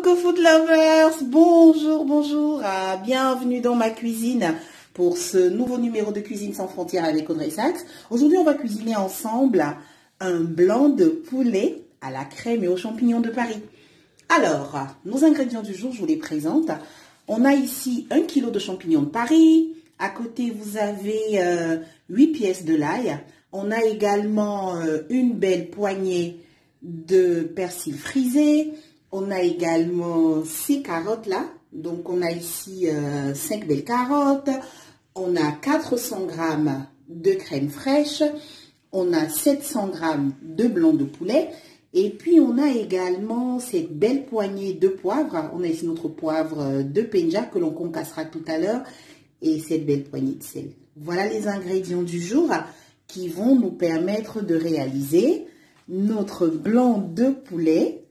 Coucou food lovers, bonjour, bienvenue dans ma cuisine pour ce nouveau numéro de Cuisine sans frontières avec Audrey Sachs. Aujourd'hui, on va cuisiner ensemble un blanc de poulet à la crème et aux champignons de Paris. Alors, nos ingrédients du jour, je vous les présente. On a ici 1 kg de champignons de Paris. À côté, vous avez 8 pièces de l'ail. On a également une belle poignée de persil frisé. On a également 6 carottes là. Donc, on a ici 5 belles carottes. On a 400 g de crème fraîche. On a 700 g de blanc de poulet. Et puis, on a également cette belle poignée de poivre. On a ici notre poivre de Penja que l'on concassera tout à l'heure. Et cette belle poignée de sel. Voilà les ingrédients du jour qui vont nous permettre de réaliser notre blanc de poulet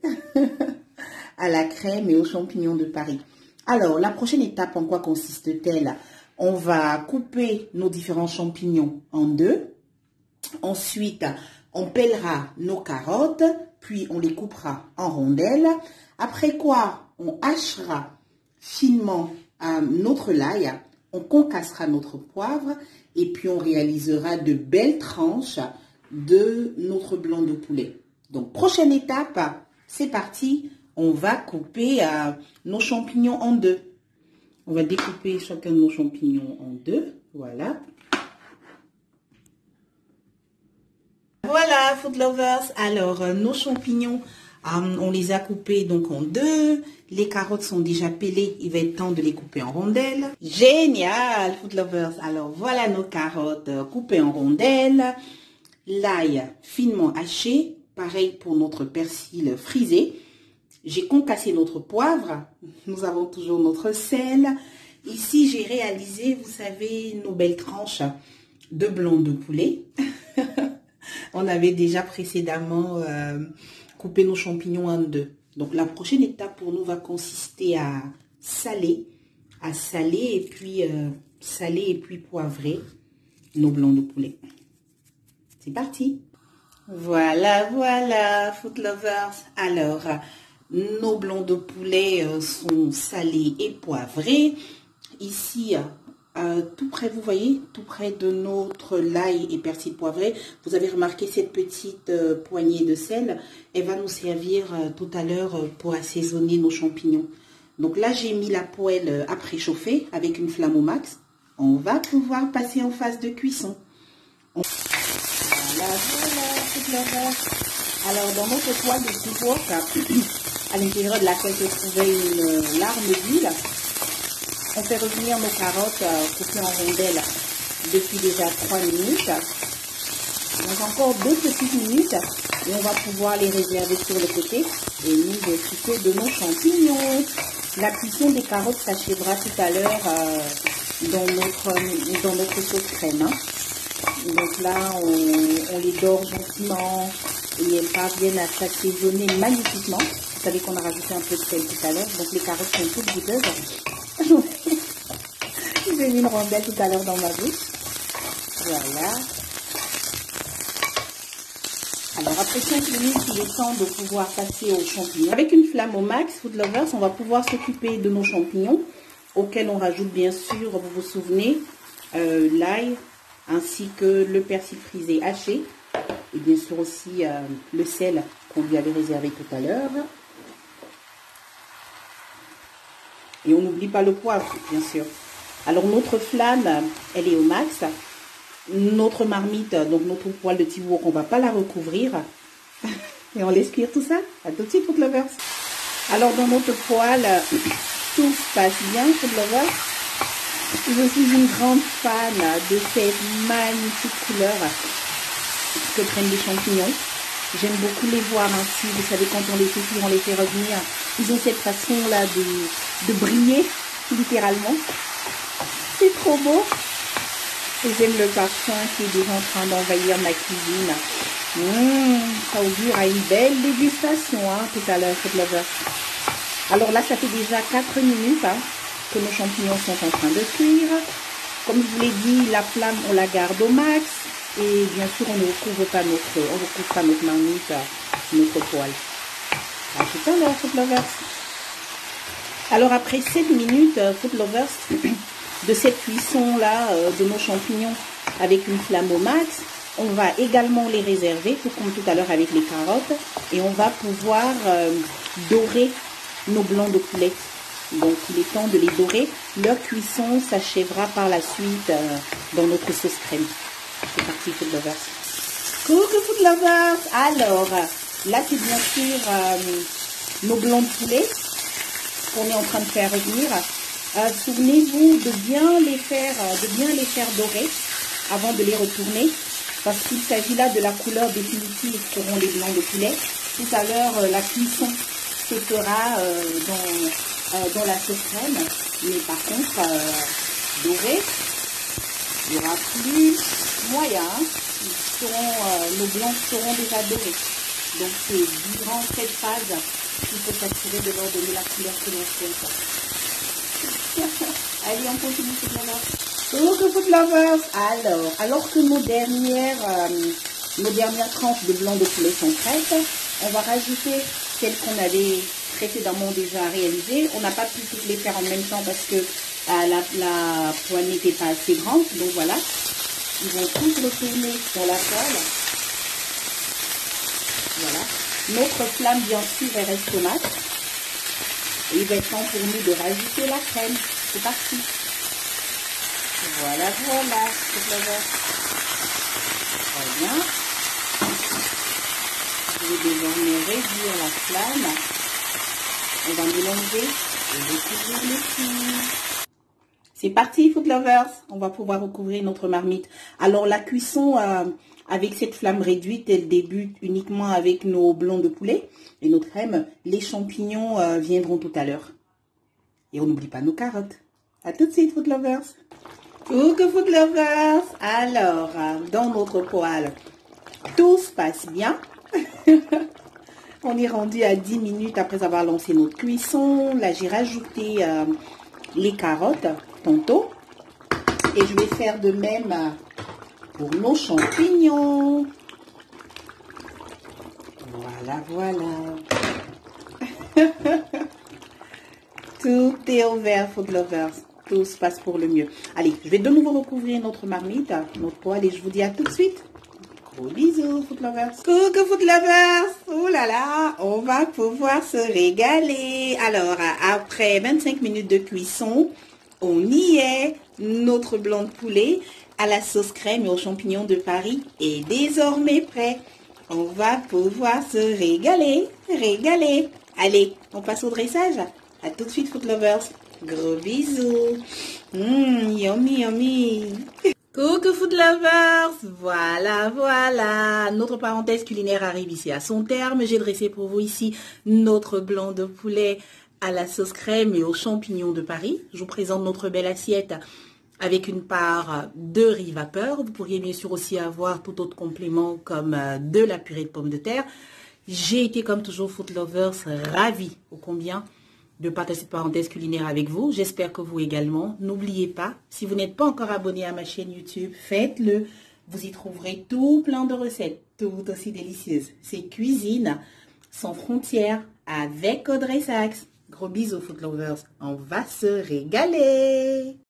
à la crème et aux champignons de Paris. Alors, la prochaine étape, en quoi consiste-t-elle? On va couper nos différents champignons en deux. Ensuite, on pèlera nos carottes, puis on les coupera en rondelles. Après quoi, on hachera finement notre l'ail, on concassera notre poivre et puis on réalisera de belles tranches de notre blanc de poulet. Donc, prochaine étape, c'est parti. On va couper nos champignons en deux. On va découper chacun de nos champignons en deux. Voilà. Voilà, food lovers. Alors, nos champignons, on les a coupés donc en deux. Les carottes sont déjà pelées. Il va être temps de les couper en rondelles. Génial, food lovers. Alors, voilà nos carottes coupées en rondelles. L'ail finement haché. Pareil pour notre persil frisé. J'ai concassé notre poivre. Nous avons toujours notre sel. Ici, j'ai réalisé, vous savez, nos belles tranches de blanc de poulet. On avait déjà précédemment coupé nos champignons en deux. Donc, la prochaine étape pour nous va consister à saler et puis poivrer nos blancs de poulet. C'est parti. Voilà, food lovers. Alors, nos blancs de poulet sont salés et poivrés. Ici, tout près, vous voyez, tout près de notre l'ail et persil poivré, vous avez remarqué cette petite poignée de sel. Elle va nous servir tout à l'heure pour assaisonner nos champignons. Donc là, j'ai mis la poêle à préchauffer avec une flamme au max. On va pouvoir passer en phase de cuisson. Voilà, tout le. Alors, dans notre poêle de four, à l'intérieur de laquelle se trouvait une larme d'huile, on fait revenir nos carottes coupées en rondelles depuis déjà 3 minutes. Donc encore 2 petites minutes et on va pouvoir les réserver sur le côté et nous occuper de nos champignons. La cuisson des carottes s'achèvera tout à l'heure dans notre sauce crème. Donc là, on les dore gentiment et elles parviennent à s'assaisonner magnifiquement. Vous savez qu'on a rajouté un peu de sel tout à l'heure, donc les carottes sont toutes goûteuses. J'ai mis une rondelle tout à l'heure dans ma bouche. Voilà. Alors après 5 minutes, il est temps de pouvoir passer aux champignons. Avec une flamme au max, food lovers, on va pouvoir s'occuper de nos champignons, auxquels on rajoute bien sûr, vous vous souvenez, l'ail, ainsi que le persil frisé haché, et bien sûr aussi le sel qu'on lui avait réservé tout à l'heure. Et on n'oublie pas le poivre, bien sûr. Alors, notre flamme, elle est au max. Notre marmite, donc notre poêle de tibour, on ne va pas la recouvrir. Et on laisse cuire tout ça. À tout de suite, food lovers. Alors, dans notre poêle, tout se passe bien, food lovers. Je suis une grande fan de cette magnifique couleur que prennent les champignons. J'aime beaucoup les voir ainsi. Vous savez, quand on les fait cuire, on les fait revenir. Ils ont cette façon-là de briller, littéralement. C'est trop beau. Et j'aime le parfum qui est déjà en train d'envahir ma cuisine. Ça augure à une belle dégustation tout à l'heure, food lovers. Alors là, ça fait déjà 4 minutes que nos champignons sont en train de cuire. Comme je vous l'ai dit, la flamme, on la garde au max. Et bien sûr, on ne recouvre pas notre marmite, notre poêle. À tout à l'heure, food lovers. Alors après 7 minutes, food lovers, de cette cuisson-là, de nos champignons avec une flamme au max, on va également les réserver, tout comme tout à l'heure avec les carottes. Et on va pouvoir dorer nos blancs de poulet. Donc il est temps de les dorer. Leur cuisson s'achèvera par la suite dans notre sauce crème. C'est parti, food lovers. Coucou food lovers. Alors, là c'est bien sûr nos blancs de poulet qu'on est en train de faire revenir. Souvenez-vous de bien les faire dorer avant de les retourner, parce qu'il s'agit là de la couleur définitive seront les blancs de poulet. Tout à l'heure, la cuisson se fera dans la sauce crème, mais par contre, doré, il n'y aura plus moyen. Nos blancs seront déjà dorés. Donc c'est durant cette phase qu'il faut s'assurer de leur donner la couleur que l'on souhaite. Allez, on continue food lovers. Coucou food lovers. Alors que nos dernières tranches de blanc de poulet sont prêtes, on va rajouter celles qu'on avait précédemment déjà réalisées. On n'a pas pu toutes les faire en même temps parce que la poêle n'était pas assez grande. Donc voilà, ils vont tous retourner dans la poêle. Voilà. Notre flamme, bien sûr, elle reste au max. Et il va être temps pour nous de rajouter la crème. C'est parti. Voilà, food lovers. Très bien. Je vais désormais réduire la flamme. On va mélanger et recouvrir le tout. C'est parti, food lovers. On va pouvoir recouvrir notre marmite. Alors, la cuisson avec cette flamme réduite, elle débute uniquement avec nos blancs de poulet et notre crème. Les champignons viendront tout à l'heure. Et on n'oublie pas nos carottes. À tout de suite, food lovers. Coucou food lovers. Alors, dans notre poêle, tout se passe bien. On est rendu à 10 minutes après avoir lancé notre cuisson. Là, j'ai rajouté les carottes tantôt. Et je vais faire de même pour nos champignons. Voilà. Tout est ouvert, food lovers. Tout se passe pour le mieux. Allez, je vais de nouveau recouvrir notre marmite, notre poêle, et je vous dis à tout de suite. Gros bisous, food lovers. Coucou, food lovers. Oh là là, on va pouvoir se régaler. Alors, après 25 minutes de cuisson, on y est. Notre blanc de poulet à la sauce crème et aux champignons de Paris est désormais prêt. On va pouvoir se régaler. Allez, on passe au dressage. À tout de suite, food lovers. Gros bisous. Yummy. Coucou food lovers. Voilà. Notre parenthèse culinaire arrive ici à son terme. J'ai dressé pour vous ici notre blanc de poulet à la sauce crème et aux champignons de Paris. Je vous présente notre belle assiette avec une part de riz vapeur. Vous pourriez bien sûr aussi avoir tout autre complément comme de la purée de pommes de terre. J'ai été comme toujours food lovers ravie ô combien de partager cette parenthèse culinaire avec vous. J'espère que vous également. N'oubliez pas, si vous n'êtes pas encore abonné à ma chaîne YouTube, faites-le. Vous y trouverez tout plein de recettes, tout aussi délicieuses. C'est Cuisine sans frontières avec Audrey Sachs. Gros bisous food lovers, on va se régaler.